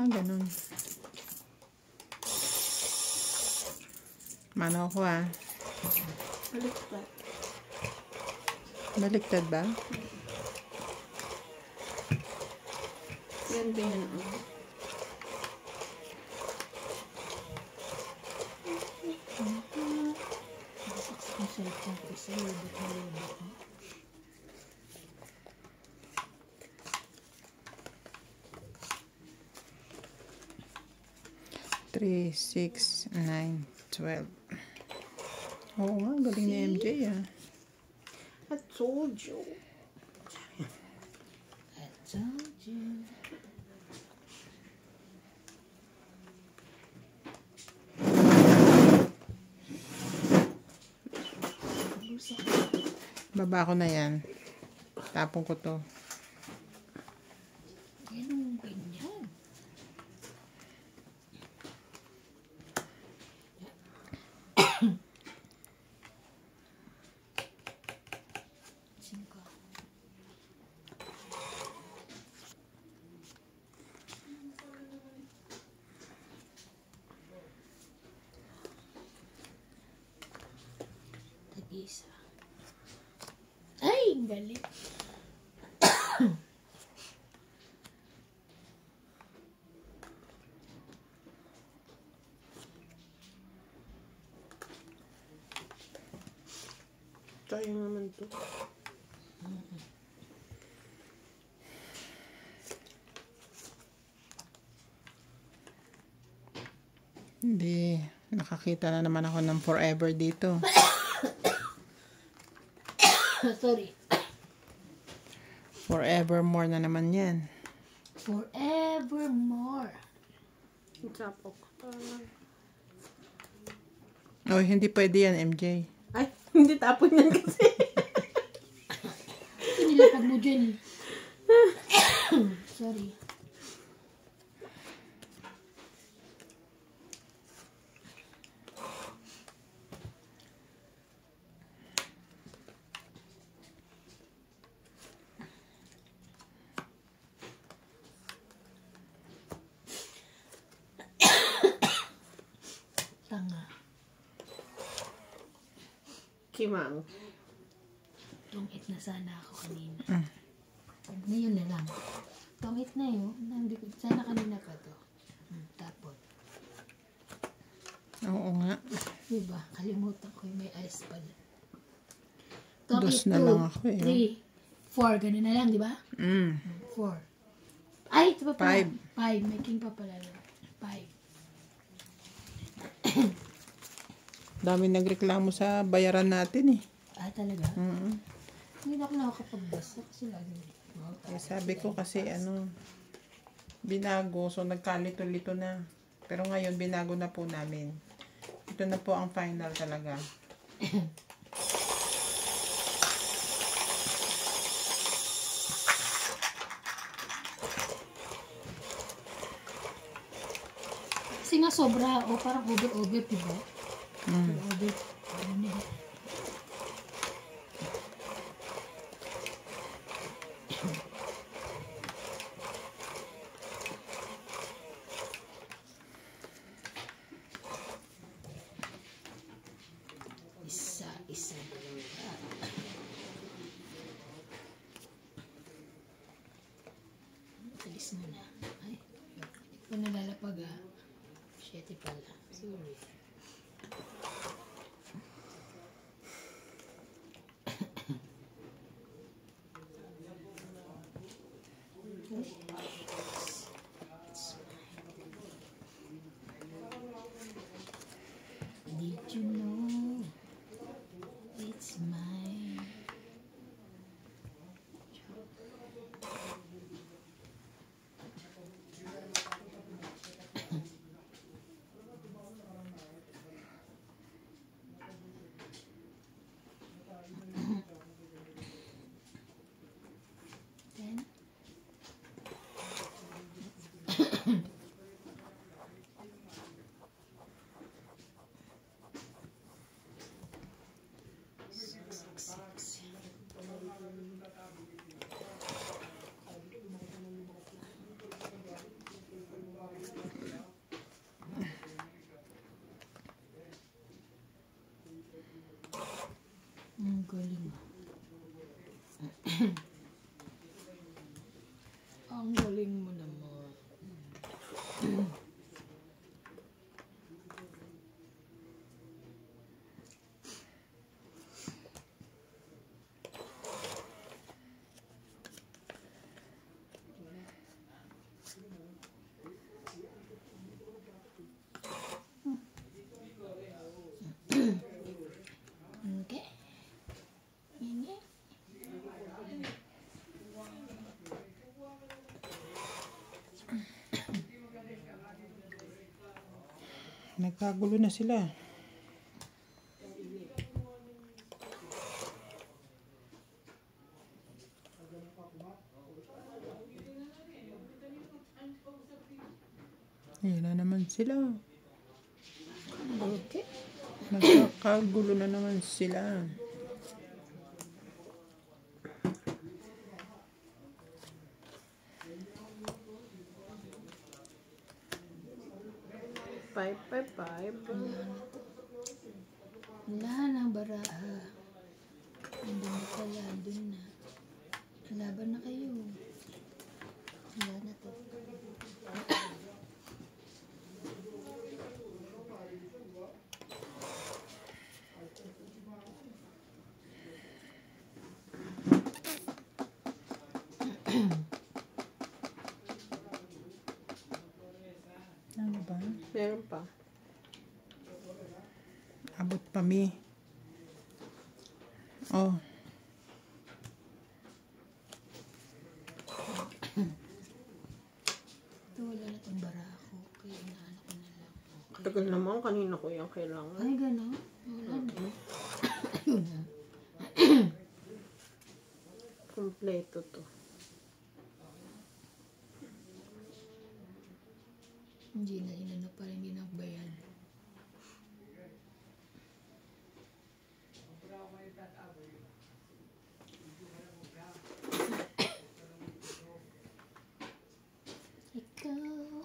ganun. Mano ako Baliktad. Baliktad ba? Yan din. Ang cellphone ko sa lubot na lubot. 3, 6, 9, 12. Oo nga, galing ni MJ I told you. I told you. Baba ko na yan. Tapon ko to. Anong ganyan? Singko. Tag-isa. Ay, galit. Tayo naman to. Hindi. Nakakita na naman ako ng forever dito. Sorry. Forevermore na naman yan. Forevermore. Tapok. Oh, hindi pwede yan, MJ. Ay, hindi tapon yan kasi. Nilapag mo dyan. Sorry. Tanga. Kimang. Tungit na sana ako kanina. Ngayon na lang. Tungit na yun. Sana kanina pa to. Tapos. Oo nga. Diba? Kalimutan ko yung may ice pala. Dos na lang ako 3, 4. Ganun na lang, di ba? 4. Ay, ito pa pala. 5. May king pa pala. 5. Dami nagreklamo sa bayaran natin eh. Ah, talaga? Hindi na ako nakakapagbasa kasi lagi. Eh, sabi ko kasi binago, so nagkalito-lito na. Pero ngayon binago na po namin. Ito na po ang final talaga. Kasi nga sobra, parang over, diba? Over. Ano na yun? Isa. Alis mo na. Ay, hindi ko nalalapag Shit pala. Sorry. Did you know it's mine? Ang galing. Ang galing mo naman. Okay. Ini. Nagkagulo na sila. Ayan na naman sila. Okay. Nagkakagulo na naman sila. Five. Wala nang baraha. Andun na pala, andun na. Laban na kayo. Wala na to. Ano ba? Meron pa. Abot pa mi. Oh. Ito wala na tong baraha ko. Kaya inaano ko na lang. Okay. Tagal naman, kanina ko yung kailangan. Ay, gano'n? Wala na. Ayun na. Kompleto to. Hindi na inano para hindi na bayan. Ikaw.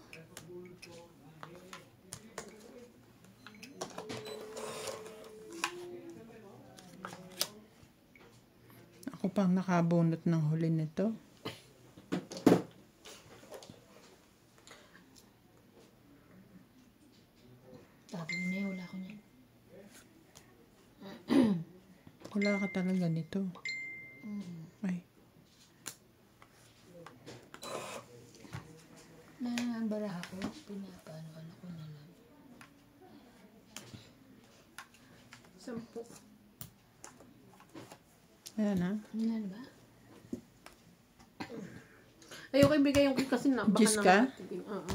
Ako pang nakabunot ng huli nito. Tapos na yun, wala ko niyan. Wala ka talaga nito. Ay. Na ang baraha ko, pinapaano-ano ko na lang. 10. Ayan na. Wala na ba? Ayoko ibigay yung kasi na. Baka Gis ka? naman. Oo.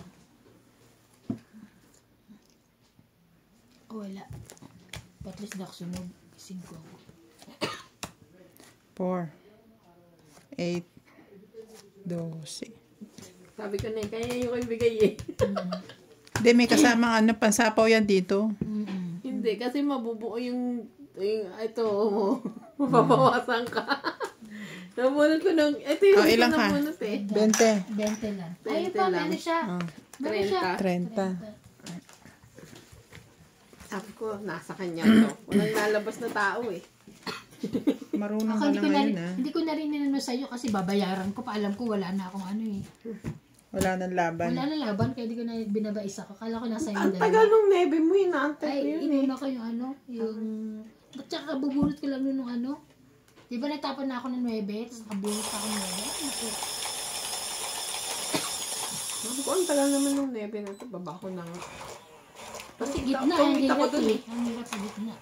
O wala. Patlis na sunog. 5 ako. 4, 8, 12. Sabi ko na kaya ayoko ibigay eh. Hindi, may kasamang ano, pansapaw yan dito. Hindi, kasi mabubuo yung ito mo. Mapapawasan ka. Nabunot ko nung, ito yung Oh, ilang ka? nabunot eh. 20. 20 lang. 20 Ayun pa, lang. ano siya? Oh, Ano siya? 30. Sabi ko, nasa kanya to. Walang lalabas na tao eh. Marunong Ako ka na ngayon, ha? hindi ko na rin ninano sa'yo kasi babayaran ko pa. Alam ko wala na akong ano eh. Wala nang laban. Wala na laban kaya di ko na binabais ako. Kala ko nasa Ang yung tagal nung nebe mo, inaantay Ay, ko yun eh. inuna ko yung ano, yung... At saka bubunot ko lang nun nung ano. Di ba nagtapon na ako ng 9, tapos nakabunot ako ng 9. Naku. Sabi ko, ang tagal naman nung nebe na ito. Baba ko na nga. Kasi gitna, ang Tumita ko hirap dun eh. Ang hirap sa gitna.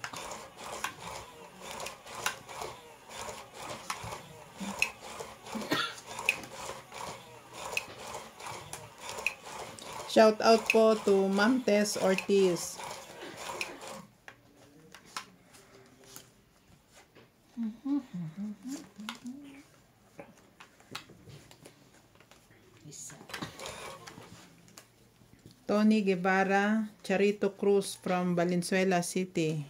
Shout out po to Ma'am Tess Ortiz. Isa. Tony Guevara, Charito Cruz from Valenzuela City.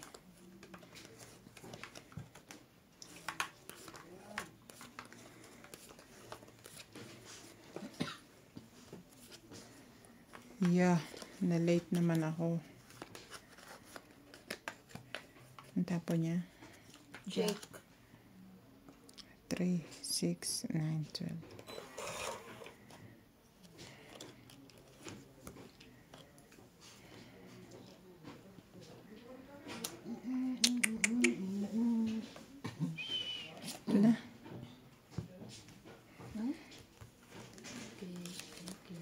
Yeah, na-late naman ako. Ang tapo niya. Jack. 3, 6, 9, 12. Ito na. Okay, thank you.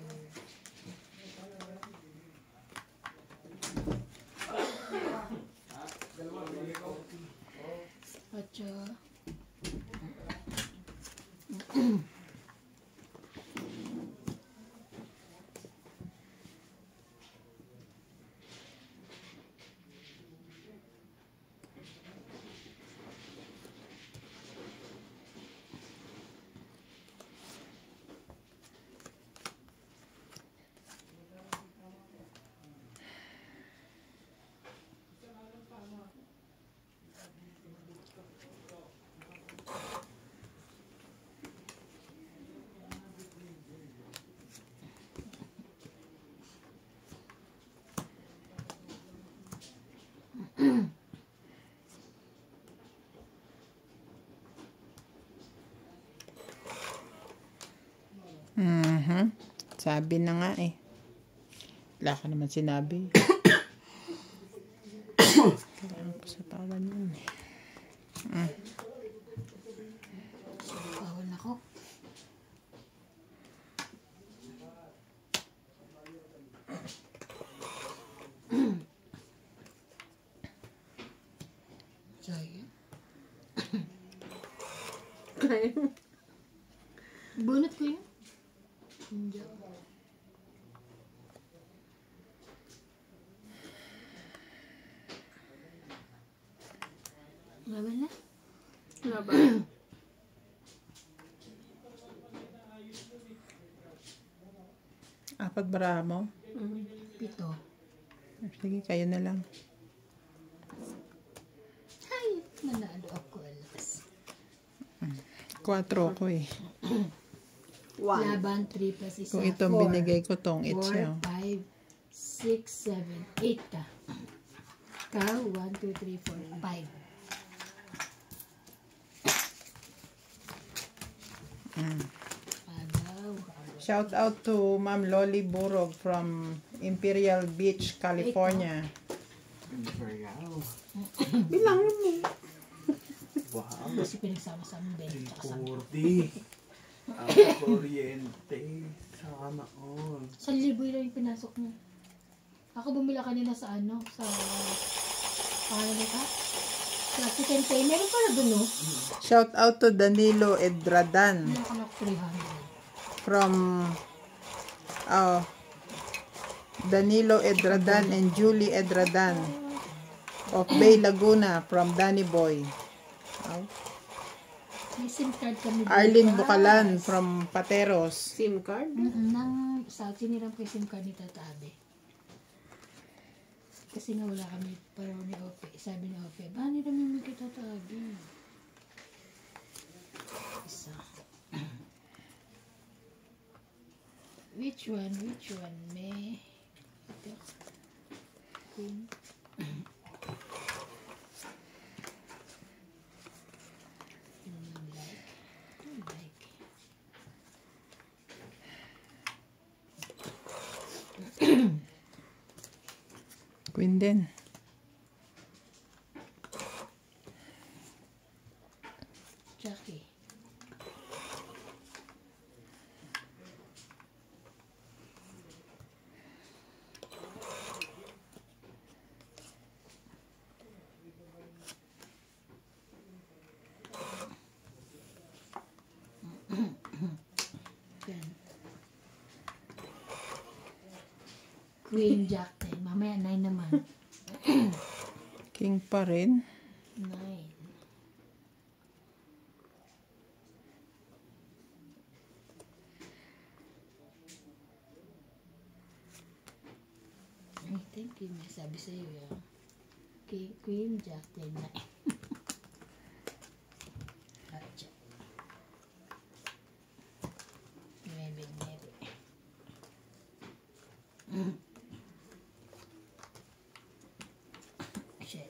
Ocho. Sabi na nga eh. Wala ka naman sinabi. Kailangan ko sa tawan yun eh. Bawal ako. Sorry. Bunot ko yun. Hindi. Laban na. Laban. Apat baraha mo? Pito. Sige, kayo na lang. Ay, nanalo ako alas. 4 ko eh. 1. Laban 3 plus isa. Kung itong 4. binigay ko tong 4, siya. 5, 6, 7, 8 ka. Ikaw, 1, 2, 3, 4, 5. Agaw. Shout out to Ma'am Loli Burog from Imperial Beach, California. Bilangin mo. Wow. Kasi pinagsama-sama din. Tsaka sa 340. Ang kuryente. Sana all. 1,000 lang yung pinasok mo. Ako bumila kanina sa ano, sa pangalan nito? Sa Chicken Pay. Meron pala dun, no? Shout out to Danilo Edradan Meron ka ng 300. from Danilo Edradan and Julie Edradan of Bay Laguna from Danny Boy. May SIM card kami. Arlene bukas. Bukalan from Pateros. SIM card? Nang sa siniram ko yung SIM card ni Tata Abe. Kasi nga wala kami para ni Ope. Sabi ni Ope, ba niramim mo kay Tata Abe? Isa. Which one? May... Ito. Queen. Queen din. Jackie. Yan. Queen Jack 10. Mamaya 9 naman. King pa rin. 9. I think yun may sabi sa'yo yan. Queen Jack 10 na. Gotcha. Maybe. Shit.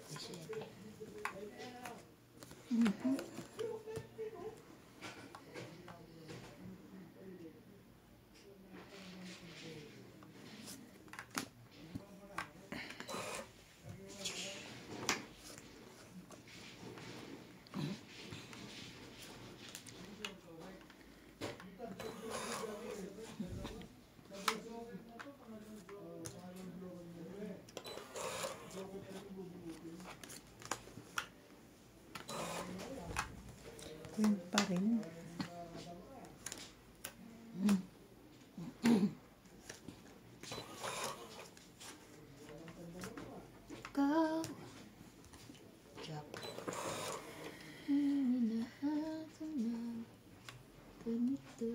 Yun pa rin. Go. Jack. Hinahasa na ganito.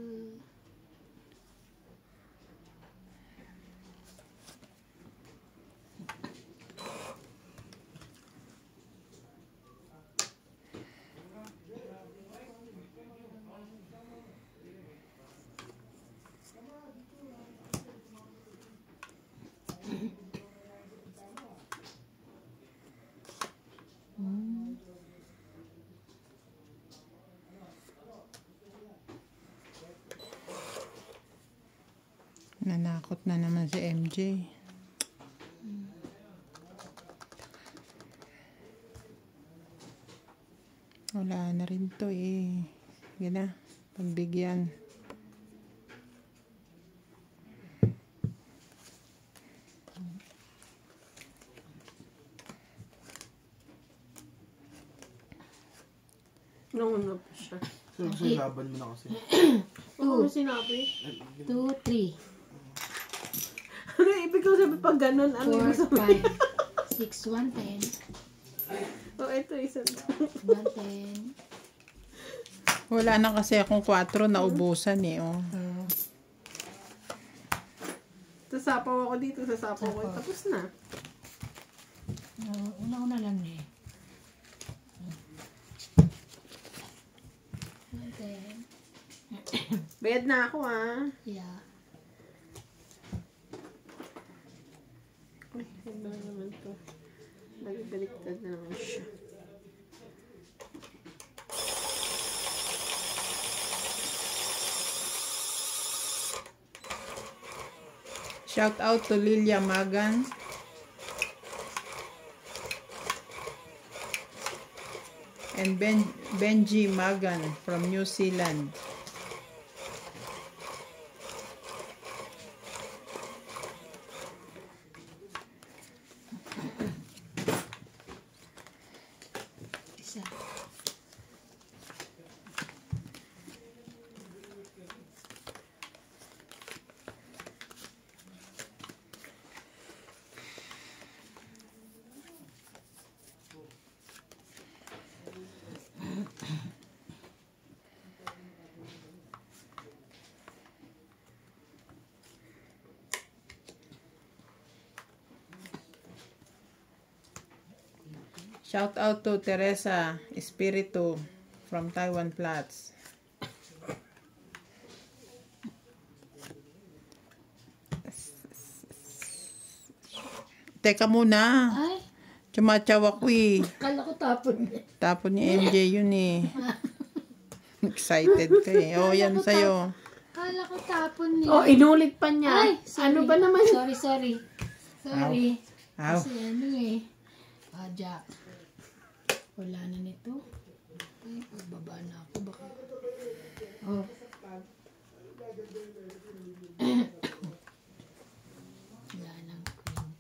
Nanakot na naman si MJ. Wala na rin to eh. Sige na, pagbigyan. Nauna pa siya. So, laban mo na kasi. Oo, sinabi. 2, 3, Ano ibig ko sabi pag ganun? Ano 4, ibig sabihin? 5, 6, 1, 10. Oh, ito isa. 1, 10. Wala na kasi akong 4 na ubusan eh. Oh. Sasapaw ako dito, sasapaw ko. Sapaw. Tapos na. Una-una lang eh. 1, 10. Bayad na ako ah. Yeah. Uy, ano naman to? Nagbaliktad na naman siya. Shout out to Lilia Magan. And Benji Magan from New Zealand. Isa. Shout out to Teresa Espiritu from Taiwan Flats. Teka muna. Ay, Chumachaw ako eh. kala ko tapon. Tapon ni MJ yun eh. Excited ka eh. Oh, yan sa'yo. Kala ko tapon niya. Oh, inulit pa niya. Ay, sorry. Ano ba naman? Sorry. Sorry. Aw. Kasi ano eh. Jack. Wala na nito. Ay, baba na ako. Baka. Oh. Wala nang queen.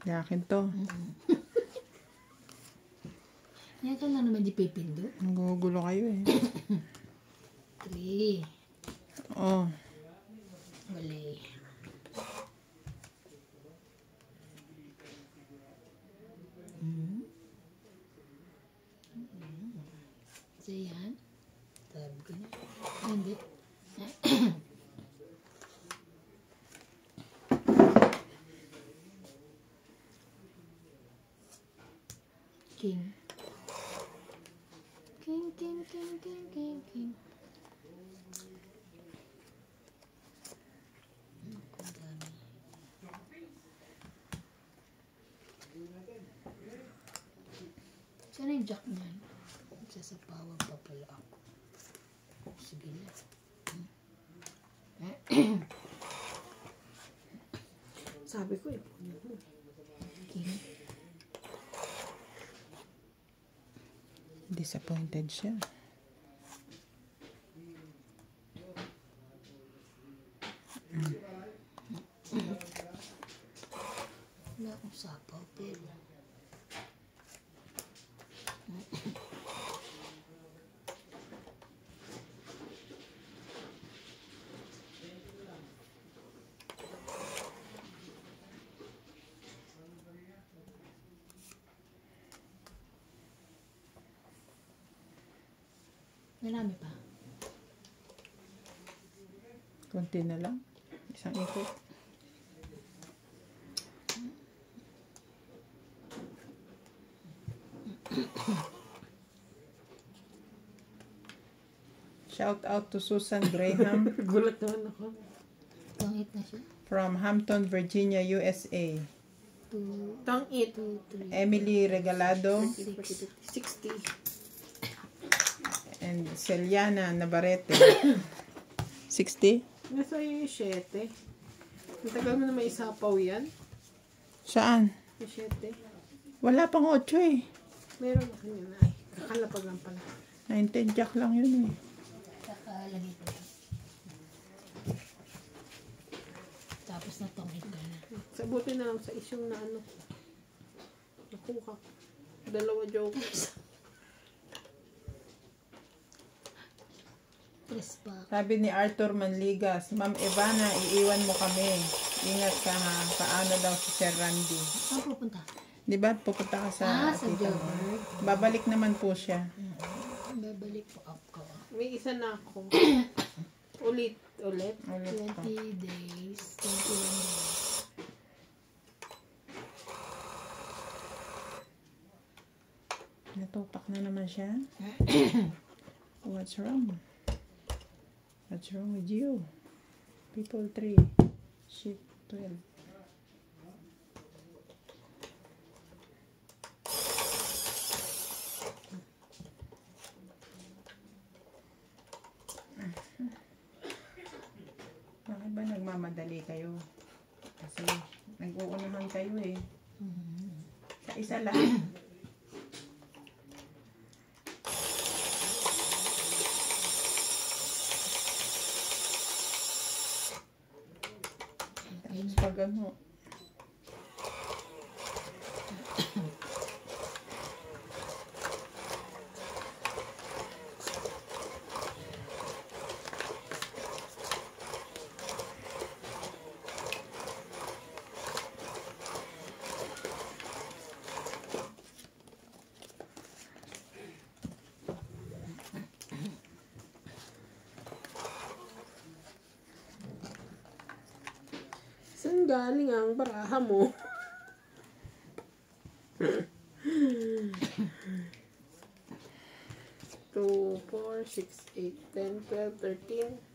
Yakin to. Yan ka lang naman di pipindo. Nagugulo kayo eh. 3. Oh. Wala. So yan. Tab ko na. Hindi. King. King. Ang dami. Saan yung jack niyan? Sasapawan pa pala ako. Sige na. Sabi ko eh. Okay. Disappointed siya. Wala akong sapaw, pero marami pa. Konti na lang. Isang ikot. Shout out to Susan Graham Gulat naman ako. Pangit na siya. from Hampton, Virginia, USA. 2, Tang-it. 2, 3, Emily Regalado 60. and Celiana Navarrete. 60? Nasa yung 7. Ang tagal mo na may isapaw yan. Saan? Yung 7. Wala pang 8 eh. Meron na kanina. Ay, kakalapag lang pala. 9-10 jack lang yun eh. kakalagay ko. Tapos na tongit ka na. Sabuti na lang sa isyong na ano. Nakuha. 2 jokers. Tres pa. Sabi ni Arthur Manligas, Ma'am Ivana, iiwan mo kami. Ingat ka ha. Paano daw si Sir Randy? Saan pupunta? Di ba pupunta ka sa Sa tita mo? Joburg. Babalik naman po siya. Babalik po ako. May isa na ako. Ulit. Ulit 20 pa. days. 21 days. Natupak na naman siya. What's wrong? What's wrong with you? People 3. Shit 12. Bakit ba nagmamadali kayo? Kasi nag-uunahan kayo eh. Sa isa lang. Tapos pag ano, Saan galing ang baraha mo? Two, 4, 6, 8, 10, 12, 13.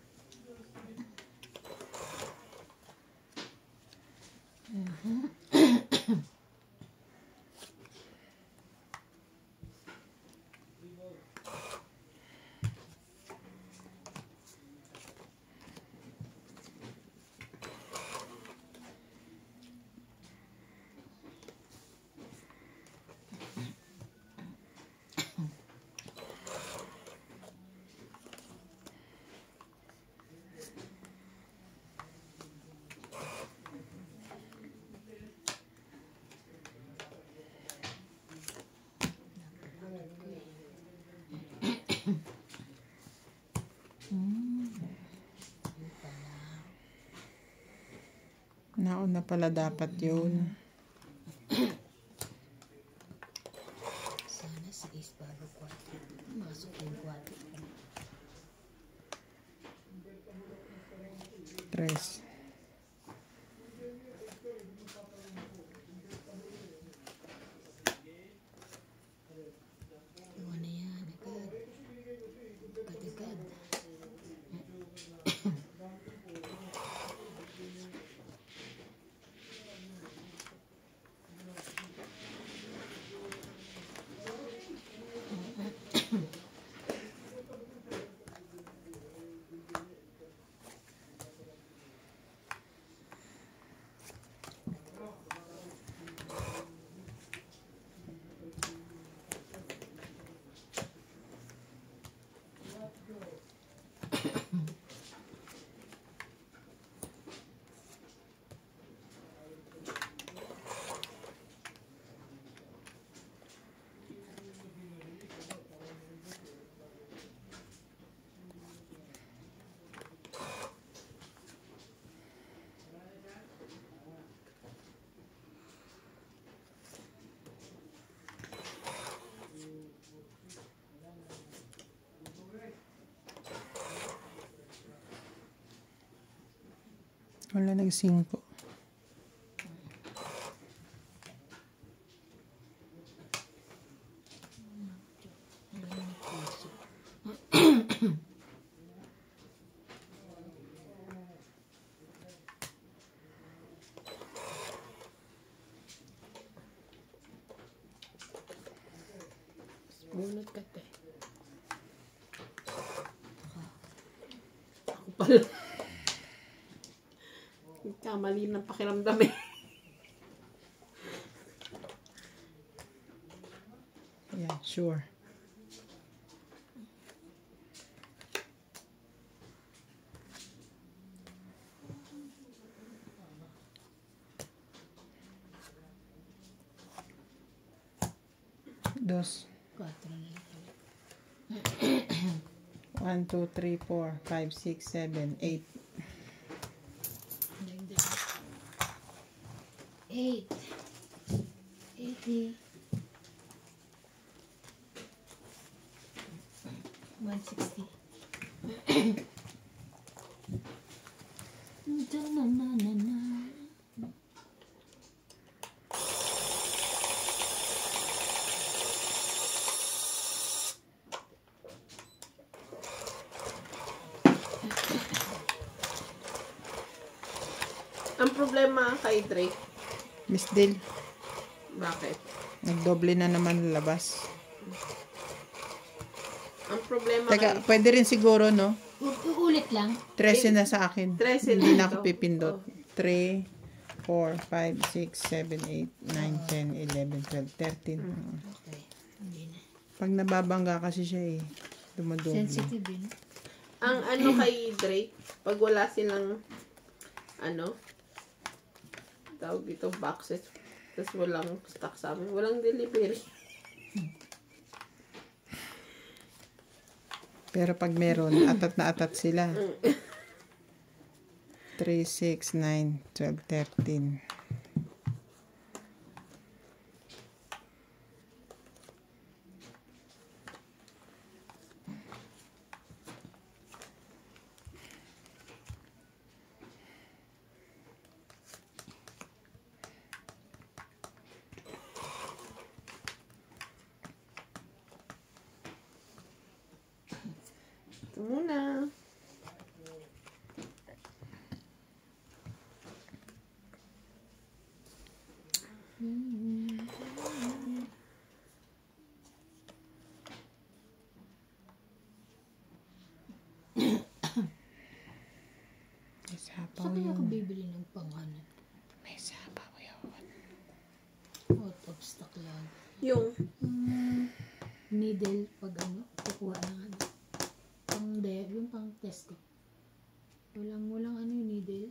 nauna pala dapat yun. Sana si Ace bago 4. Masok yung 4. 3. Iwan na yan. Agad. Agad-agad. Wala nag 5. Bunot ka, te. Ako pala. Kamali ng pakiramdam eh. Yeah, sure. Dos. 4 na lang. 1, 2, 3, 4, 5, 6, 7, 8. Dagdag. 8. 80. 160. Na-na-na-na-na. Ang problema kay Drake, Miss Del, bakit? nagdoble na naman labas. Ang problema Teka, kay... pwede rin siguro, no? Uulit lang. 13 na sa akin. 13 Hindi na dito. ako pipindot. 3, 4, 5, 6, 7, 8, 9, 10, 11, 12, 13. Okay. Hindi na. Pag nababangga kasi siya eh. Dumadoble. Sensitive yun. Ang ano kay Drake, pag wala silang ano, tawag dito boxes, tapos walang stock sa amin, walang delivery. Pero pag meron, atat na atat sila. 3, 6, 9, 12, 13. Ito muna. May sapaw Saan kaya ako yun. bibili ng pangalan? May sapaw yun. Out of stock lang. Yung, Needle pag ano, kukuha ng ano. Yung pang test ko. Walang ano yung needle.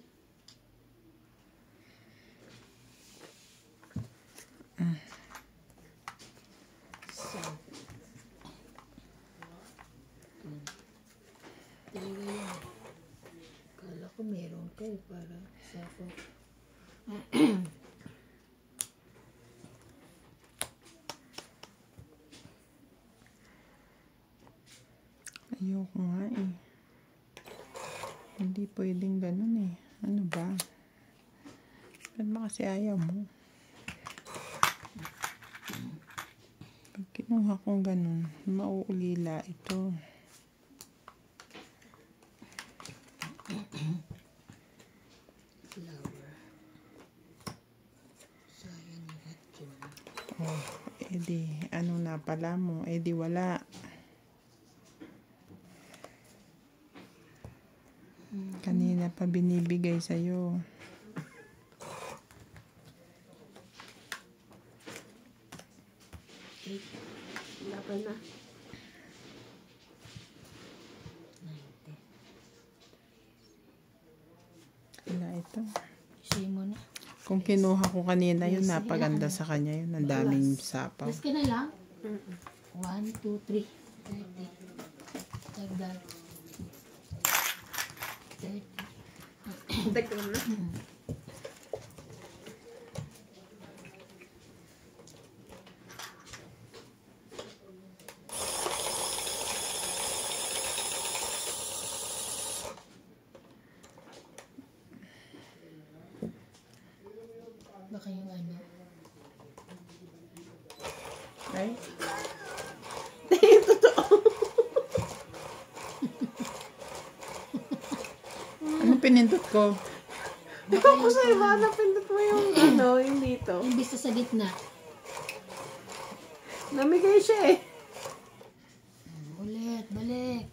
So. Talaga yan. Kala ko meron kayo para sa ako. Ayoko nga eh. Hindi pwedeng ganun eh. Ano ba? Ba't ba kasi ayaw mo? Pag kinuha kong ganun, mauulila ito. Flower. Sayang lahat yun. Oh, edi, ano na pala mo? Edi wala. Kanina pa binibigay sa'yo. laban na. 90. Wala ito. Say mo na. Kung kinuha ko kanina yun, napaganda sa kanya yun. Ang daming sapaw. Last ka na lang. 1, 2, 3. 30. Tagdag. 30. Dagdag na. Ay, Totoo. ano pinindot ko? Ikaw ko sa'yo, baka napindot mo yung yung dito. Imbis na sa gitna. Namigay siya eh. Ulit, balik.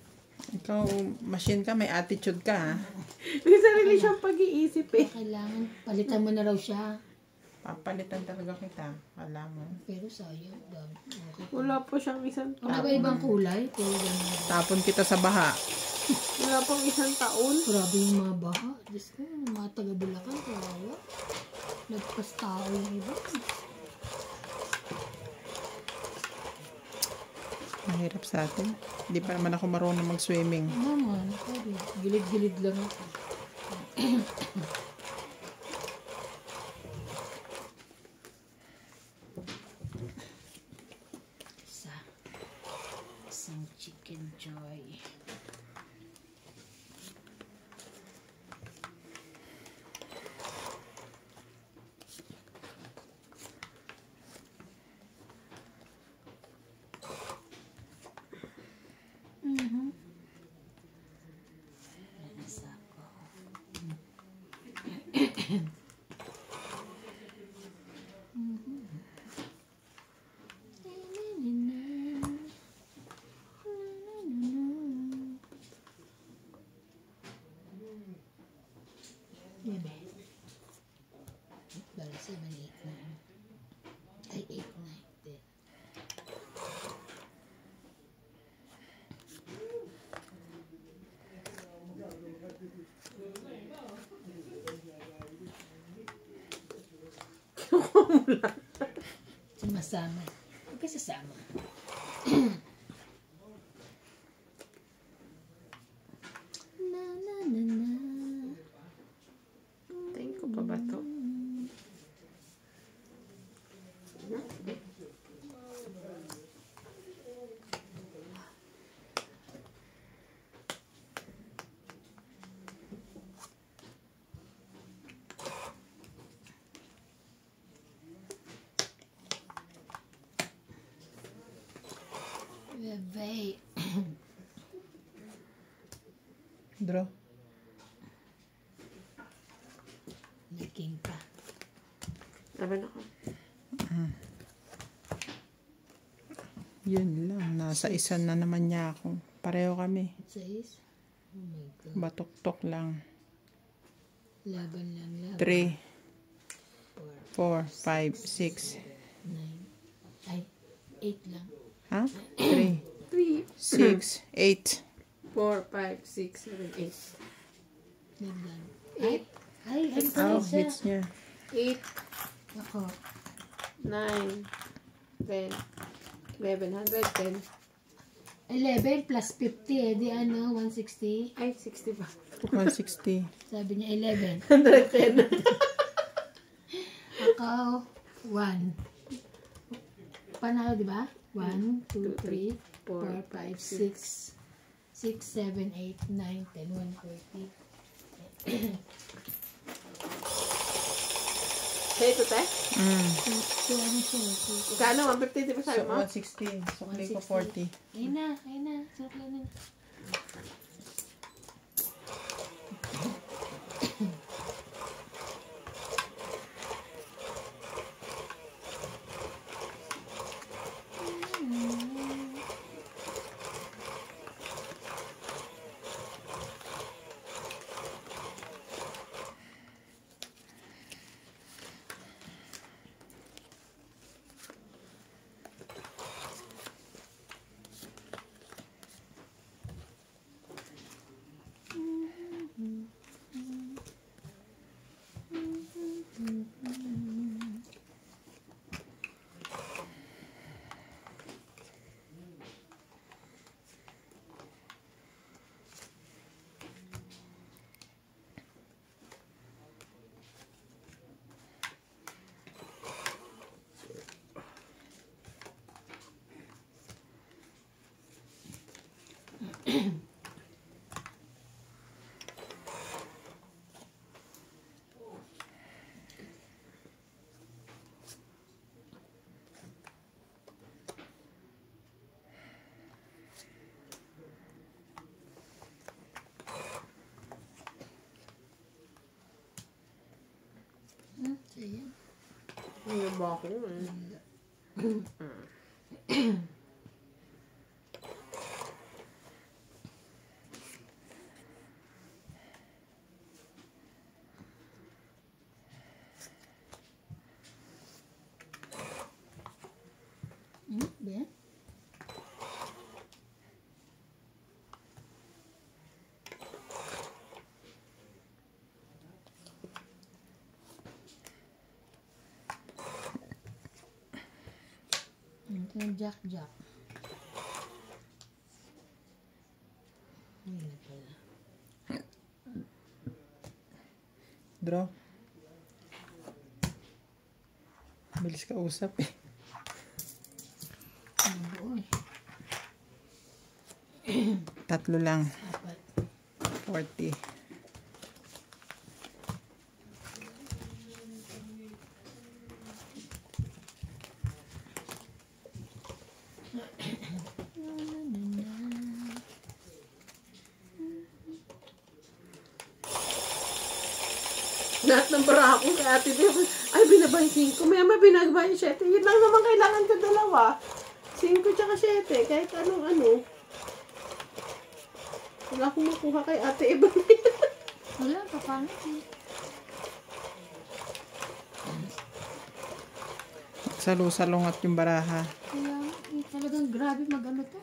Ikaw, machine ka, may attitude ka, ha? May sarili siyang pag-iisip eh. Kailangan, palitan mo na raw siya. Papalitan talaga kita. Alam mo. Pero sayang, dami. Okay. Wala po siyang isang Kung taon. nag-ibang kulay, puro ganun. Tapon kita sa baha. Wala pong isang taon. Grabe yung mga baha. Diyos ko, yung mga taga-Bulacan, kawawa. Nagpas tao yung iba. Mahirap sa atin. Hindi pa naman ako marunong mag-swimming. Naman, sorry. Gilid-gilid lang ako. Isang chicken joy. Nasa ako. Bebe. Bala 7, 8, 9. Ay, 8, 9, 10. Sumasama. Huwag ka sasama. Na na na na. Tingin ko pa ba to? Bebe. Draw. Nagking pa. Laban ako. Yun lang. Nasa isa na naman niya ako. Pareho kami. It says, oh my God. Batok-tok lang. Laban lang, laban. 3, 4, 4, 5, 6. 9. Ay, 8 lang. Ha? 3, 3, 6, 8. 4, 5, 6, 7, 8. Nagdan. Ay, ay, ano Oh, siya? hits niya. 8, Ako. 9, 10, 11, 110. 11 plus 50, di ano, 160. Ay, 60 ba? 160. Sabi niya 11. 110. Ako, 1. Panalo, di ba? 1, 2, 3, 4, 5, 6. 6, 7, 8, 9, 10, 140. Hey, ito te? So, ano siya? Kano? 150, di ba sabi So, mo? 160. Sukli ko 40. Ayun na, ayun na. Sarap na. Ano ba ako? Ben? Ito yung Jack. Ayun na pala. Draw. Bilis ka usap eh. Ano buo eh. 3 lang. Apat. 40. Lahat ng barako kay Ate Bea, ay binabahin 5. May binabahin 7. Yun lang naman kailangan ko 2. 5 tsaka 7. Kahit anong. Wala akong makuha kay Ate Eva. Wala, papangit eh. Salo-salungat yung baraha. Kaya talagang grabe mag-ano to.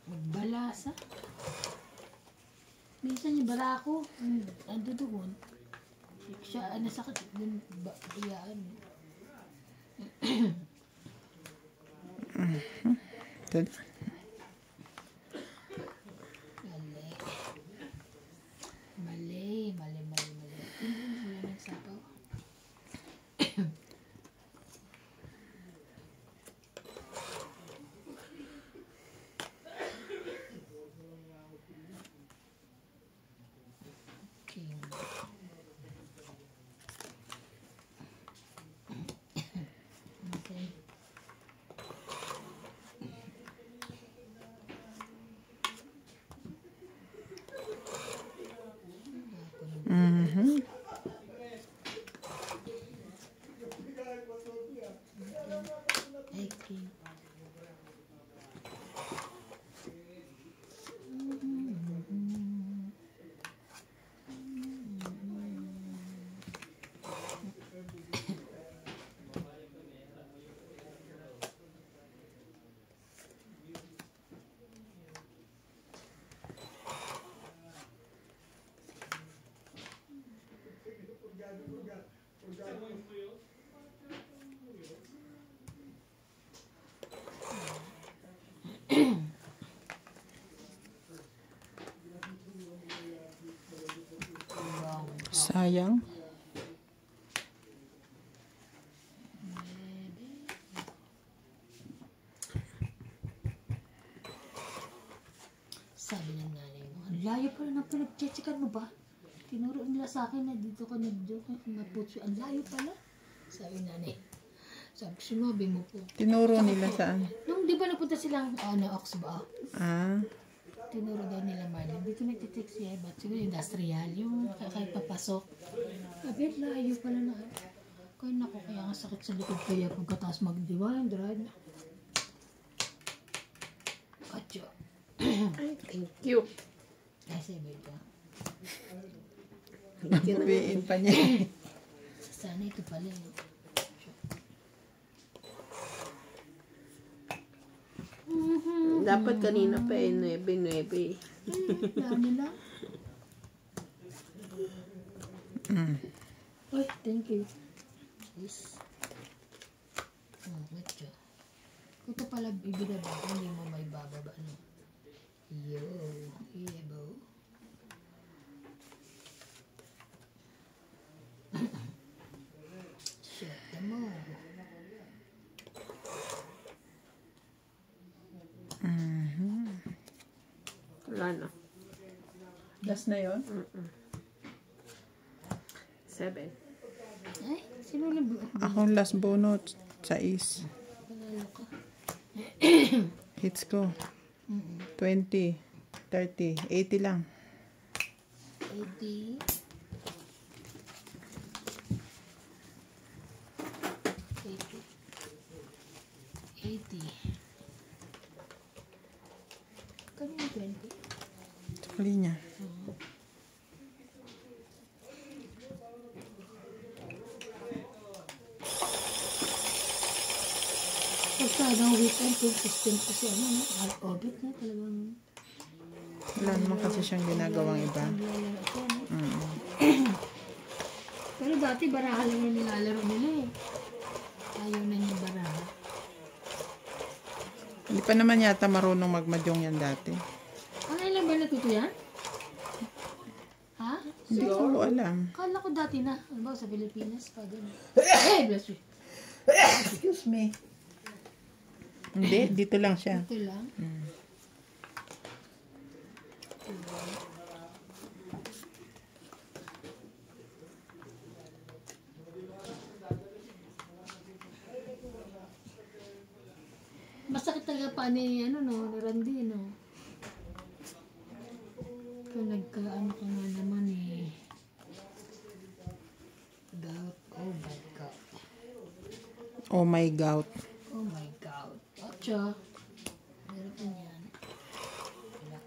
Magbalasa. Minsan yung barako, ando doon. Siya, nasakit dun, iyaan. Mali. Wala nang sapaw. Sayang. Sabi ng nanay mo, ang layo pala ng pinag-chechikan mo ba? Tinuro nila sa akin na dito ka nag-putso. Ang layo pala. Sabi ng nanay. Sabi, sinabi mo po. Tinuro nila saan? Nung di ba napunta silang na Ox ba? Ah. Tinuro daw nila Marlon. Dito nagtitext siya. Ba't siguro industrial? Yung kahit papasok. Sabi, layo pala na. Kaya naku, kaya nga sakit sa likod kaya pagkataas mag-divine, drive. Atyo. Ay, thank you. Ay, sabi ka. Mabiin pa niya. Sana ito pala eh. Dapat kanina pa eh, 9. Dami na. Ay, thank you. Yes. Medyo. Ito pala ibinaba, hindi mo may bababa, no? Yo, yebo. Shut them all. Wala na. Last na yun? 7. Ay, sino lang Ako last bonus. 6. Panalo ka. Hits ko. 20. 30. 80 lang. 80. 80. Kanina 20. Sakali niya. Pagka ng weekend, consistent kasi ano, no? Orbit na talagang Wala naman kasi siyang ginagawang iba. naglalaro ako, no? Mm. Pero dati baraha lang yung nilalaro nila eh. Ayaw na yung baraha. Hindi pa naman yata marunong magmadyong yan dati. Ano lang ba natuto yan? Ha? Hindi ko alam. Kala ko dati na. Ano ba sa Pilipinas? Pag ano. Bless you. Excuse me. Hindi, dito lang siya. Ito lang. Masakit talaga pa ni, ano no, ni Randy, no? Kaya nagkaano ka nga naman eh. Gout. Oh my God. Oh my gout. Oh my God. Ocho. Meron pa niyan. Wala.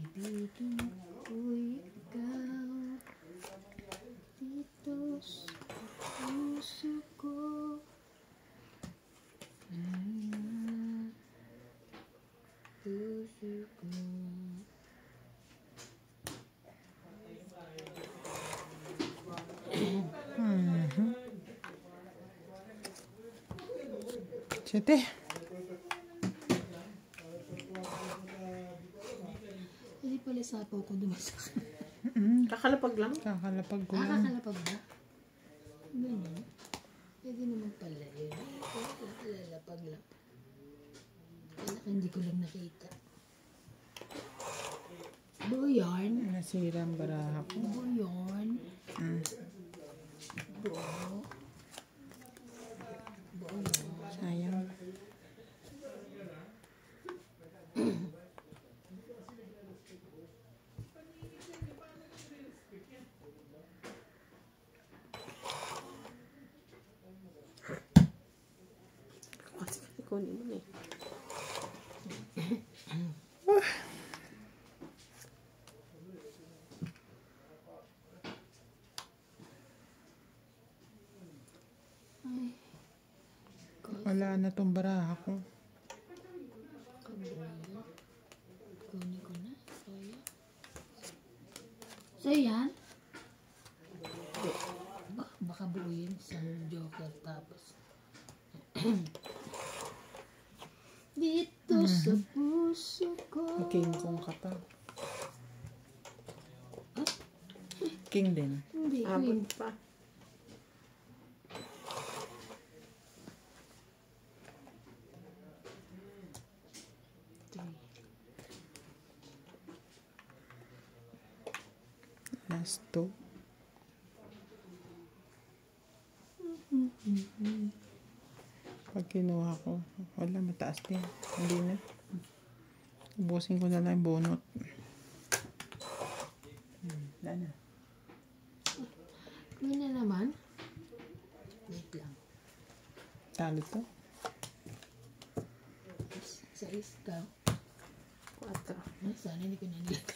Kaibigan ko'y ikaw dito sa puso ko. Puso ko. Siyete. Hindi pala sapaw ko dumasak. Kakalapag lang. Kakalapag ko lang. Kakalapag ba? Ganyan. Pwede naman pala yun. Kakalapag lang. Kaya hindi ko lang nakita. Buo yarn. Nasira ang baraha ko. Buo yarn. Buo. Buo yarn. Sayang. Kasi kunin mo na eh. Ay. Wala na tong baraha ko. Kabuo. Kunin ko na. So yan. Baka buuin sa joker tapos. Dito sa puso ko. King kong ka pa. King din. Hindi, Abot queen. pa. Last two. Pag kinuha ko, wala, mataas din. Hindi na. Ubusin ko na lang yung bunot. Wala na. Queen na naman. Wait lang. Talo to. Sa iskaw. 4. Sana hindi ko naliit.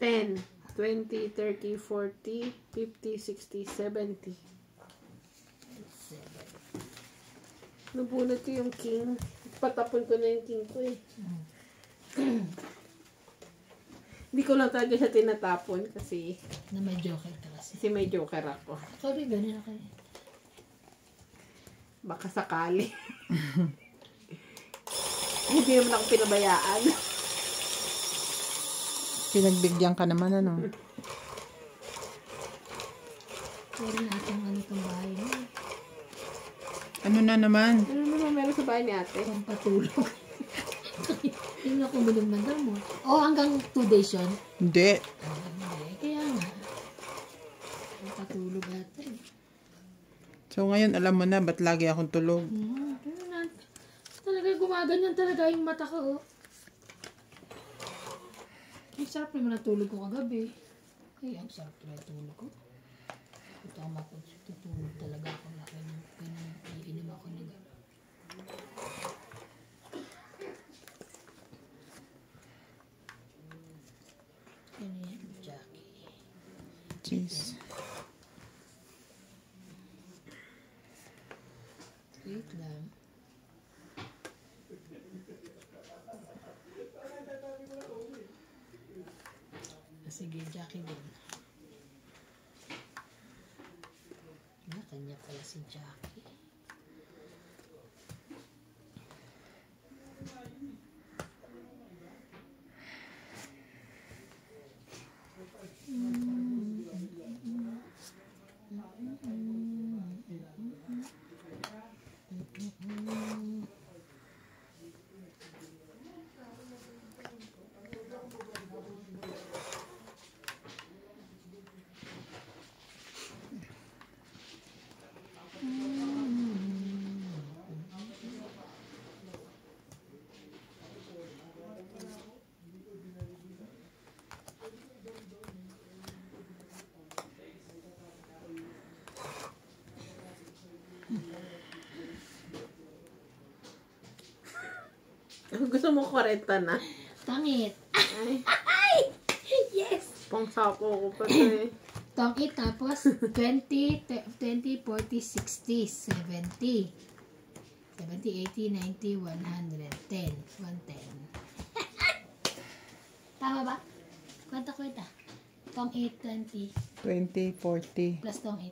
10, 20, 30, 40, 50, 60, 70. Nabunot ko yung king. Patapon ko na yung king ko eh. Hindi ko lang talaga siya tinatapon kasi Na may joker ka kasi. may joker ako. Ako rin, ganun ako. Baka sakali. Hindi naman ako pinabayaan. Pinagbigyan ka naman, ano? Pero natin ano itong bahay mo. Ano na naman? Ano naman meron sa bahay ni ate? Pampatulog. Hindi na akong binom ng gamot. O, hanggang 2 days yun. Hindi. Hindi. Kaya nga. Pampatulog natin. So ngayon, alam mo na, ba't lagi akong tulog? Talaga gumaganyan talaga yung mata ko. Ang sarap naman natulog ko kagabi. Ay, ang sarap na natulog ko. Tama ko, tutulog talaga ako na iinom ako na gano'n. Ano yan, Jackie? Jeez. Wait lang. Sige, Jackie din. Kanya pala si Jackie. Gusto mo 40 na? Tangit. Ay, Yes! pangsapo ko pa ito eh. Tangit tapos 20, 40, 60, 70. 70, 80, 90, 110. 110. Tama ba? Kwenta. Tong 8, 20 20, 40, plus tong 8,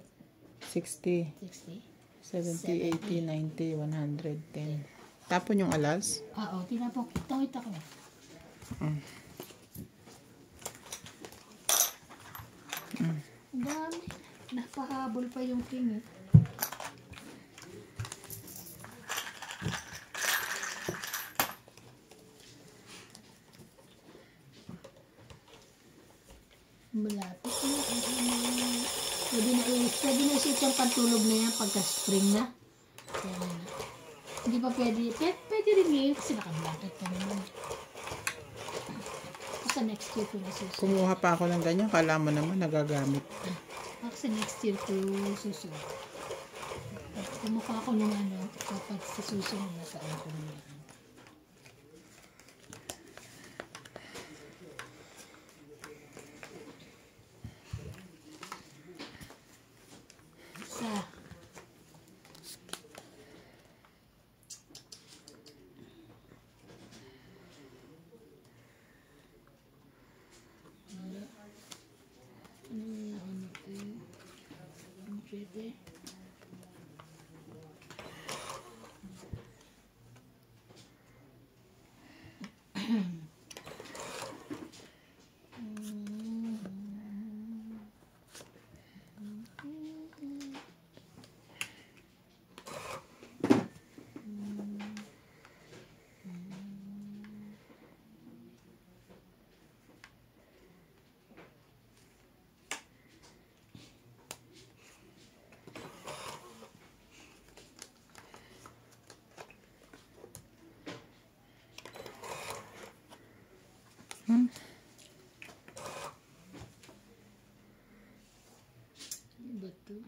60, 60. 70, 80, 90, 110. Tapon yung alas? Oo, tinapong. Tong 8 ako. Ang dami. Napahabol pa yung king eh. Malapit na. Pwede na isip yung pantulog na yan pagka spring na. Hindi pa pwede. Pwede rin ngayon kasi naka-blanket pa naman. Sa next year ko na susunod. Kumuha pa ako ng ganyan. Kala mo naman nagagamit. Sa next year ko susunod. Kumuha ako ng ano, kapag sa susunod na saan ko na yan. Pwede. Betul.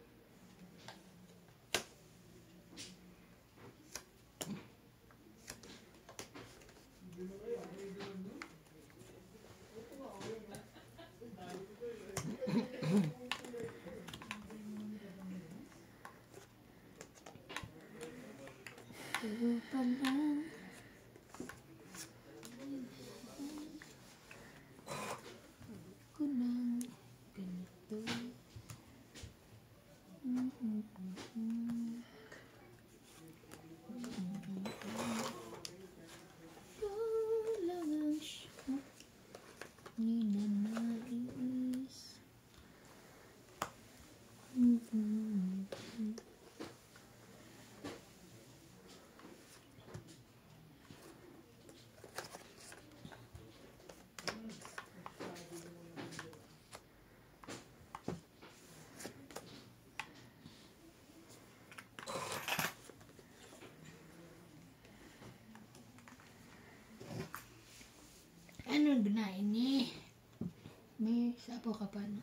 po ka pa, no?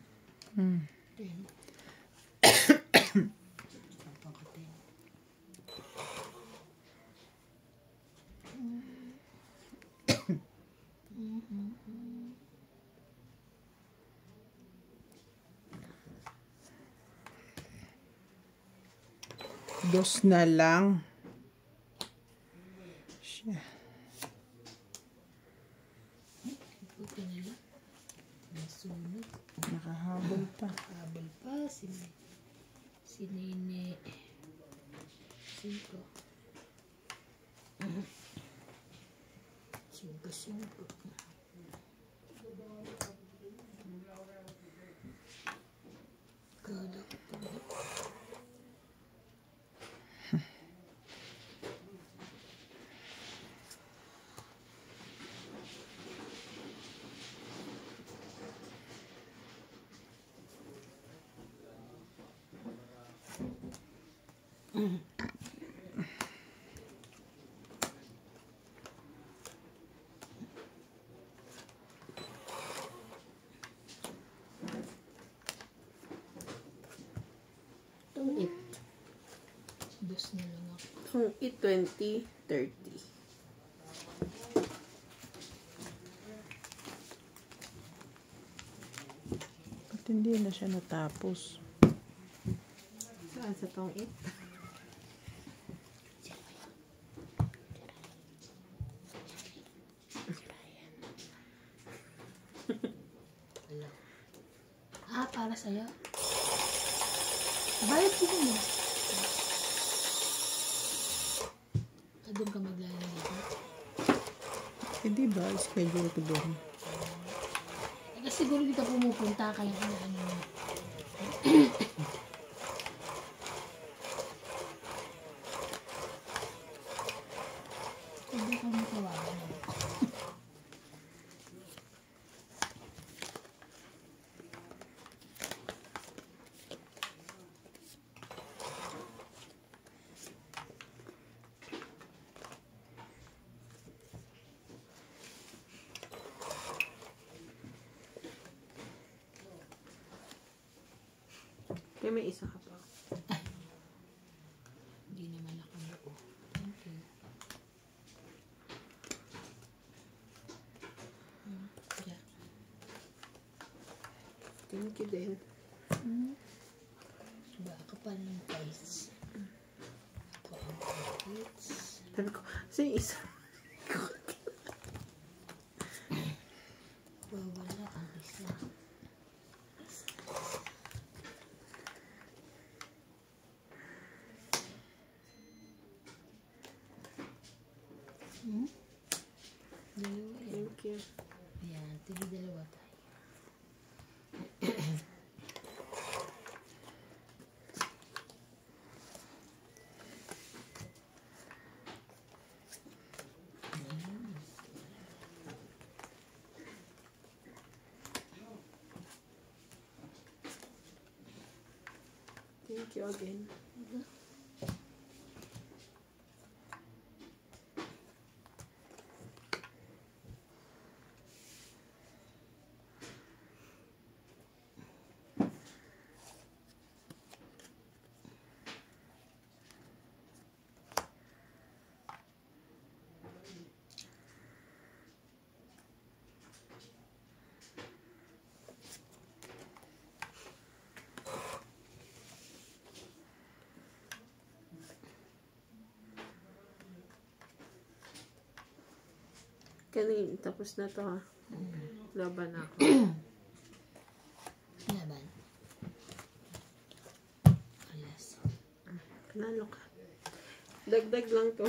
Hmm. 10. Sampang ka 10. Dos na lang. Siya. Puti na lang. Nasunod. Nakahabol pa. Habol pa. Si Nene. 5. 5. Kada ko pa. Itong it. Dos na lang ako. Itong it 20, 30. Ba't hindi na siya natapos? Saan sa tong it? Wala. Para sa'yo. Bayad ko mo. Doon ka maglalagay dito. Eh di ba, schedule ko doon. Kasi siguro dito pumupunta kaya ano mo. Hindi ka mo tawagan ako. Kaya may isa ka pa. Hindi naman ako buo. Thank you. Yeah. Thank you din. Baka pa ng guys. Ako ang kids. Sabi ko, kasi isa. Wala ang isa. Dalawa yan. Thank you. Ayan, tigi dalawa tayo. Thank you again. Kanin, tapos na to ha. Laban ako. Laban. Alas. Panalo ka. Dagdag lang to.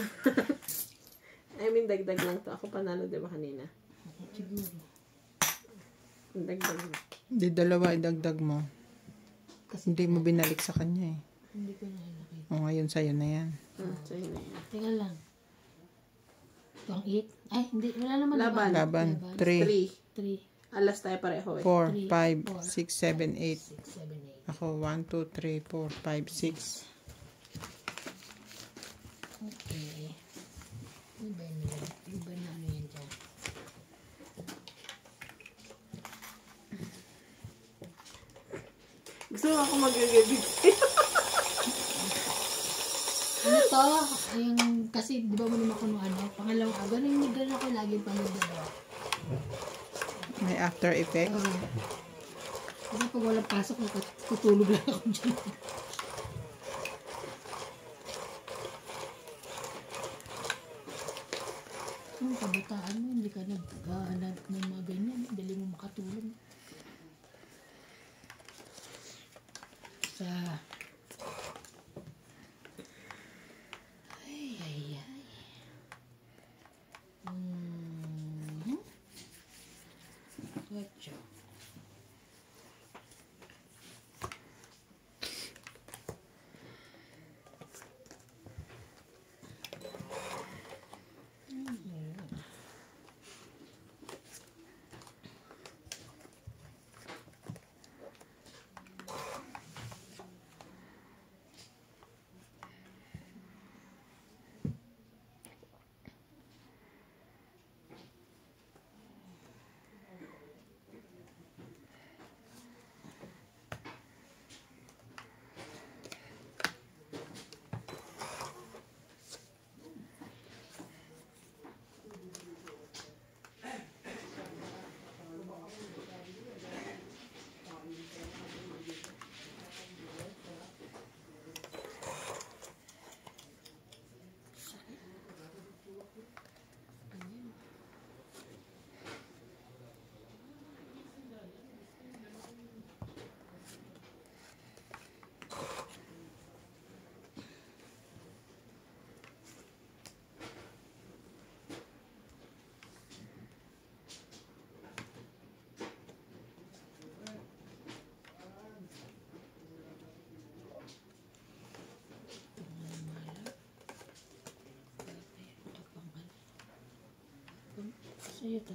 I mean, dagdag lang to. Ako panalo, di ba kanina? Siguro. Dagdag lang. Di dalawa idagdag mo. Kasi Hindi mo binalik sa kanya eh. hindi ko na nakita. O ngayon sa'yo na yan. Sa'yo na yan. Teka lang. Pang 8? Ay, hindi. Wala naman. Laban. Laban. 3, 3. 3, Alas tayo pareho eh. 4, 3, 5, 6, 7, 8. 6, 7, 8. Ako 1, 2, 3, 4, 5, 6. Okay. Iba na. Iba na ano yan dyan. Gusto mo ako mag-gibig sa'yo? Ano to? Yung, kasi di ba mo naman kung ano, pangalawang ganun ako lagi pang-dalawa. May after effect. Kasi pag walang pasok, tutulog lang ako dyan. Ang kabataan mo, hindi ka naghahanap ng mga ganyan. Dali mo makatulog. Sa... Ay. Kotso. Sa'yo to?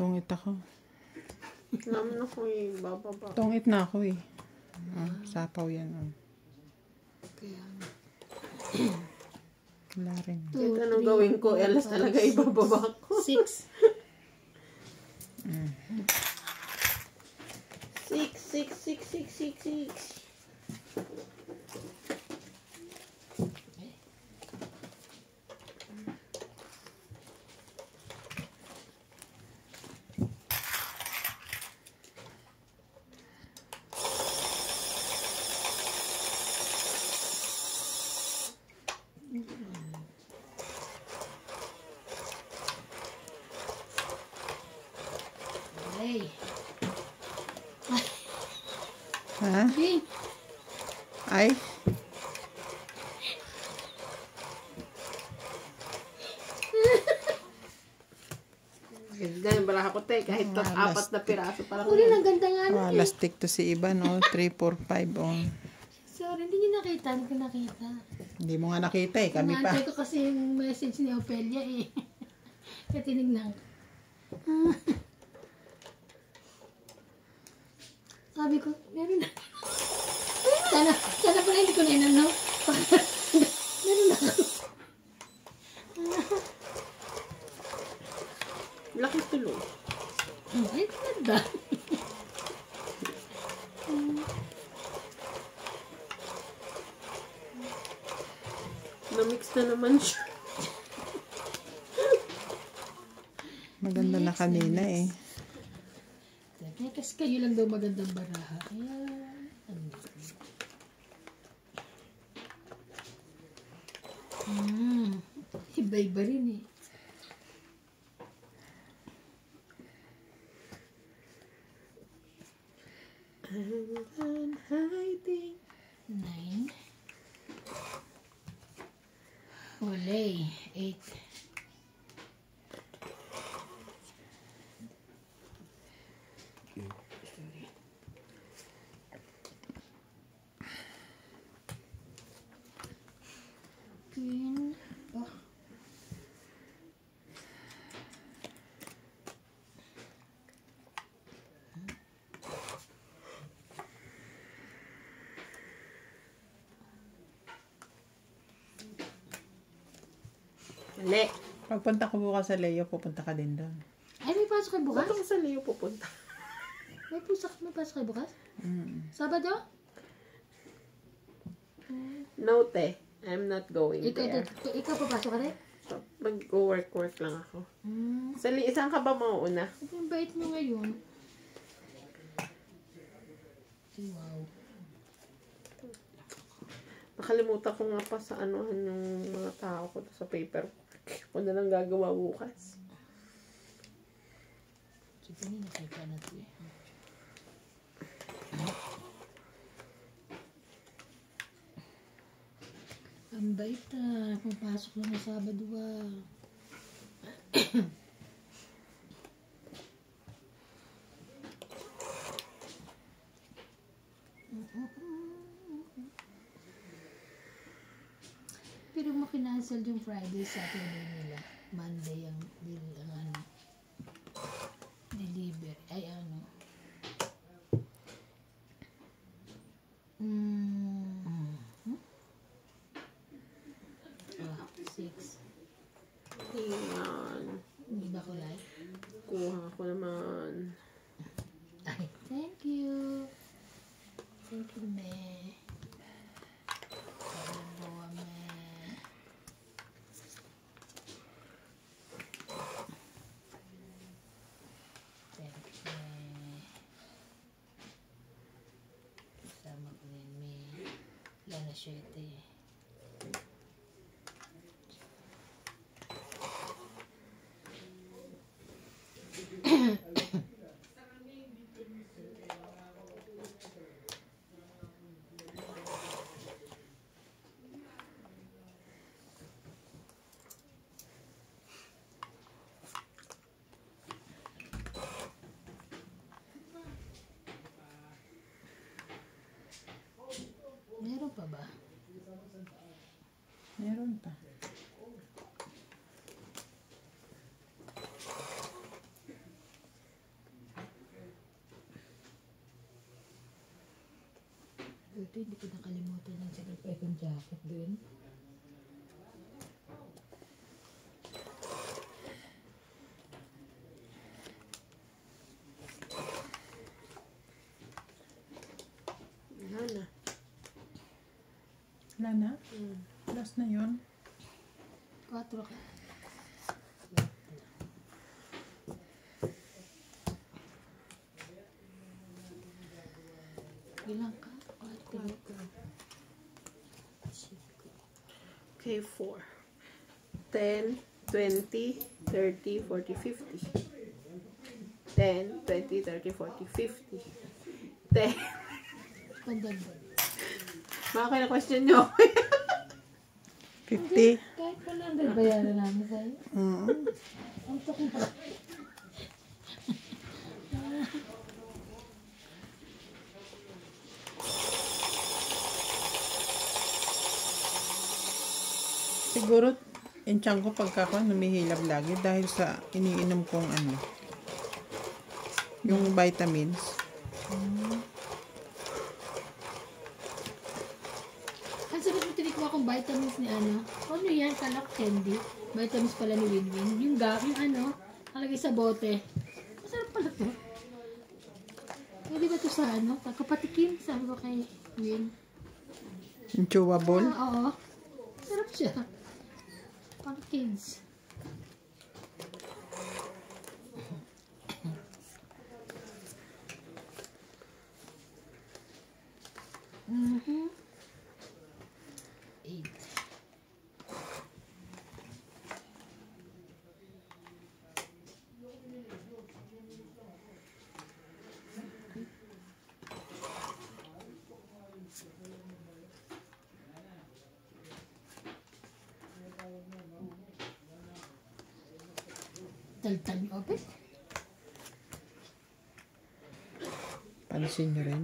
Tungit ako. Naman ako bababa. Tungit na ako eh. Sapaw yan. Kaya, Wala rin. Kahit anong gawin ko, alas talaga ibababa ko. 6. 6. Ay. Ha? Hey. Ay? Ganyan pala ako te, kahit apat na piraso pa lang. Uli, ang ganda nga nun eh. Lastik to si Iban, oh. 3, 4, 5, oh. Sorry, hindi niyo nakita. Hindi ko nakita. Hindi mo nga nakita eh. Kami pa. Naantay ko kasi yung message ni Opelia eh. Kaya tinignan ko. Sabi ko, meron na. Sana pala hindi ko na inano. Meron na ako. Laki tuloy. Ay, ganda. Na-mix na naman siya. Maganda na kanina eh. Kaya kasi kayo lang daw magandang baraha. Kaya, iba-iba rin eh. I'm hiding. 9. Olay. 8. Queen. Oh. Mali. Pagpunta ko bukas sa Leo, pupunta ka din doon. Ay, may pasok kayo bukas? Bakit sa Leo pupunta? May pasok kayo bukas? Mm. Sabado? No, te. I'm not going there. Ikaw papasok ka rin? So, mag-work lang ako. Saan ka ba mauuna? Ito yung bait mo ngayon. Wow. Nakalimutan ko nga pa sa anuhan yung mga tao ko sa paperwork. Kung na lang gagawa bukas. So, kanina kayo pa na ito eh. Ang bait papasok lang na Sabado Pero mo kinancel yung Friday, Saturday nila. Monday ang deliver. Ay, ano. 6. Ayan. Hindi ba ko like? Kuha ko naman. Ay, thank you. Thank you, me. Kalibuwa, me. Thank you, me. Sama ko rin, me. Lana syete. Meron pa ba? Meron pa. Ito, hindi ko nakalimutan yung second pekong jacket doon. Wala na. Wala na? Last na yun. 4 ka. Ilang ka? 4. Okay, 4. 10, 20, 30, 40, 50. 10, 20, 30, 40, 50. 10. Pandagdag. Baka kayo na question nyo. 50. Kahit 100 bayaran namin sa'yo. Ang takong pa. Siguro, yung tiyan ko pagka ko numihilab lagi dahil sa iniinom kong ano, yung vitamins. Ang sabi mo tinikuha kong vitamins ni ano. Ano yan? Kalak candy. Vitamins pala ni Winwin. Yung ano, nalagay sa bote. Masarap pala to. Pwede ba to sa ano? Kapatikim, sabi ko kay Win. Yung chewable. Oo. Sarap siya. Pang kids. Mm-hmm. 8. Tal-tal niyo, abet. Pansin nyo rin.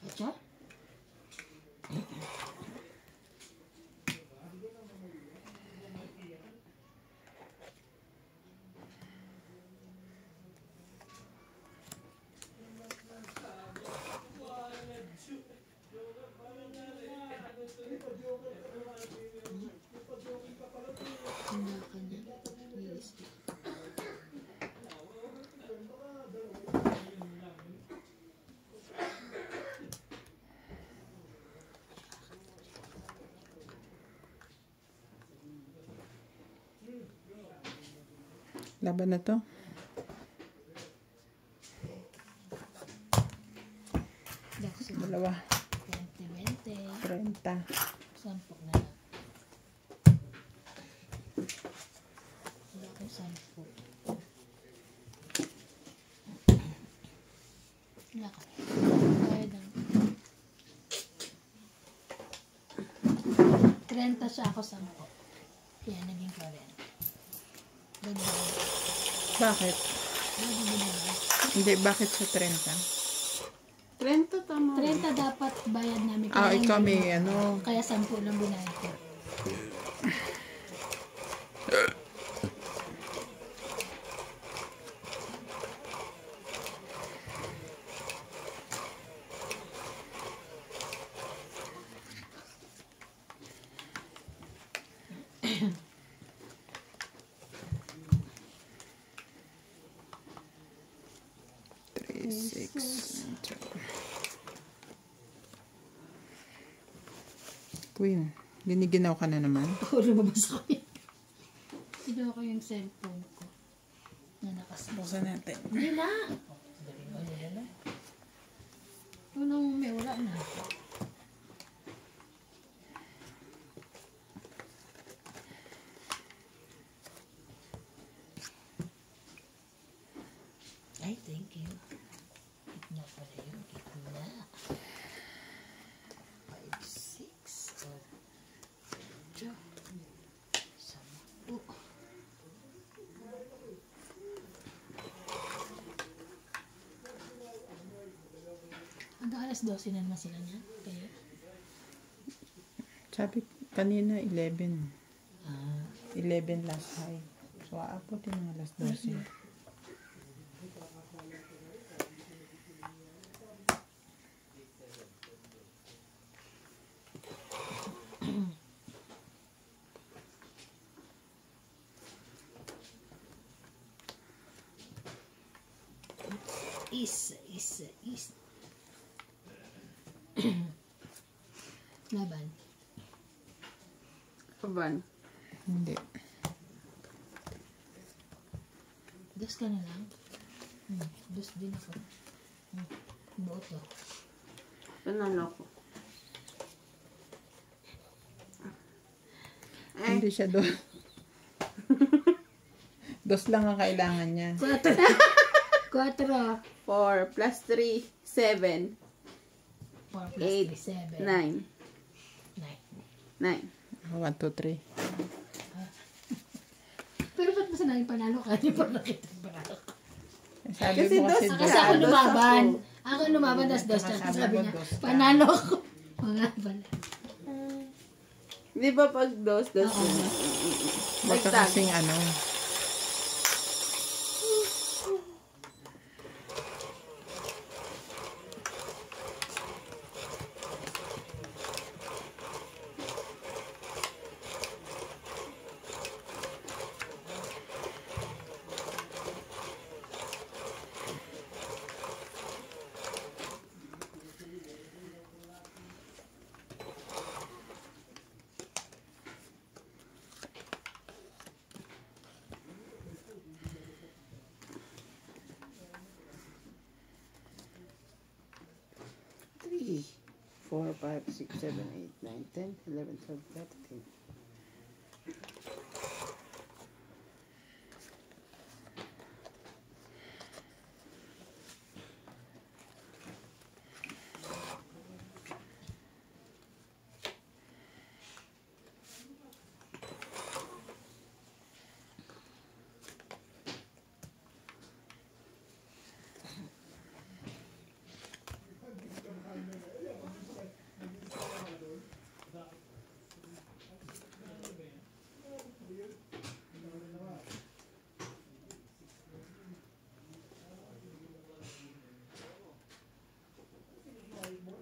Atya? Wala ka na. Yes. Laban na to. Dax, Dalawa. 20-20. 30. Sampok na lang. Wala akong sampok. Wala ka. Bayad ang 30 siya ako sampok. Kaya naging 40. Ganun. Bakit? Hindi, bakit sa 30? 30 tama. 30 dapat bayad namin. Ah, Kaya ikaw hindi may mo- ano. Kaya 10 lang binayad ko. Three, six, two. Queen, giniginaw ka na naman. Ako lumabas ako yun. Kinuha ko yung cellphone ko. Na nakasama. Buksan natin. Hindi na. Unang may wala na. Ay, thank you. Gitna pala yun. Gitna. 5, 6, 8, 10. Hanggang alas 12 na naman sila niya. Kaya, Sabi kanina 11. ah, 11 last high. So, aapotin ng alas 12. is. Laban. Kaban. Hindi. Dos ka na lang. Dos din ako. Buo to. Panalo ko. Hindi siya doon. Dos lang ang kailangan niya. 4. 4 plus 3, 7. 4 plus 8, 3, 7. 9. 9. 9. 1, 2, 3. Pero ba't mo sanayin panalo ka? Hindi pa nakita panalo ka. Sabi Kasi mo kasi dos dos. Kasi ako dos lumaban. ako. Ako lumaban, tas dos. Sabi Tapos sabi mo, niya, dos ka. panalo ko. Mga pala. Di ba pag dos, dos Oo. yun? Baka Dagdag. kasing ano. Three, 4, 5, 6, 7, 8, 9, 10, 11, 12, 13.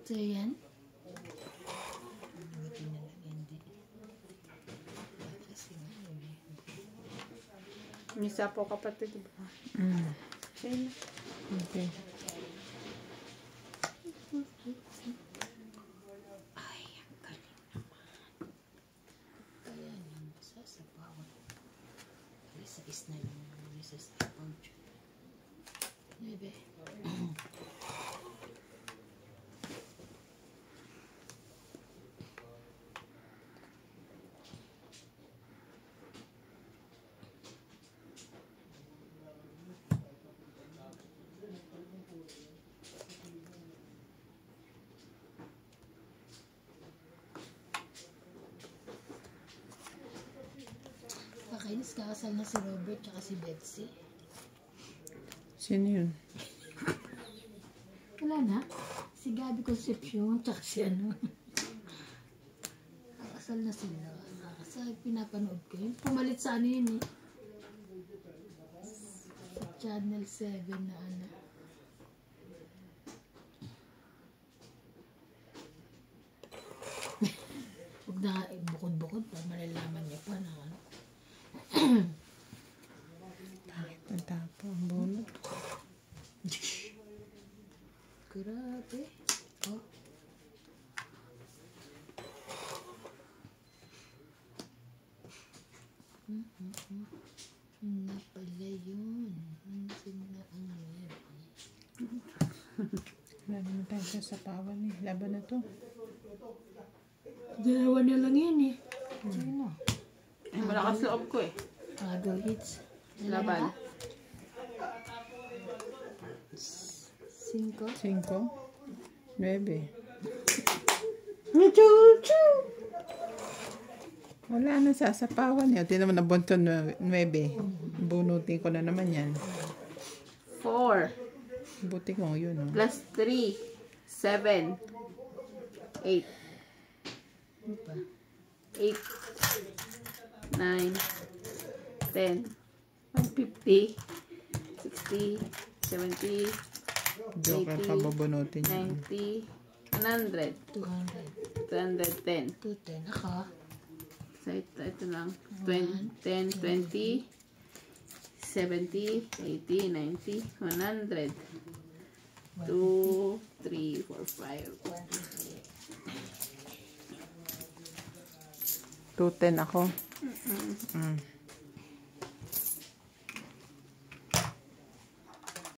So, yan. Misa po kapatid. Okay. Okay. Ay, ang galing naman. Kaya niyang masasapawan. Ay, sa isna yung masasapawan. Nebe. Kakainis, kakasal na si Robert tsaka si Betsy. Sino yun? Wala na. Si Gabby Concepcion tsaka si ano. Kakasal na sila. Kakasal, pinapanood ko yun. Pumalit sa ano yun eh. Sa Channel 7 na ano. Huwag na bukod-bukod pa. Malalaman niya pa na ano. Bakit ang tapo ang bunot? Grabe. Oh. Na pala yun. Sina ang Wala naman tayo sa sapawan eh. Laban na to. dalawa na lang yan eh. Sino? Ay, malakas loob ko eh. Go hits. Laban. 5. 5. 9. Wala na sasapawan eh. Tingnan mo na bunto 9. Bunutin ko na naman yan. 4 Buti ko yun. Oh. plus 3, 7, 8. Ano pa? 8, 9, 10, 150, 60, 70, Joker pa babunutin yun. 90, 100, 200. 210. 210. Ako. So, ito lang. 10, 20, 70, 80, 90, 100. 2, 3, 4, 5. 210 ako.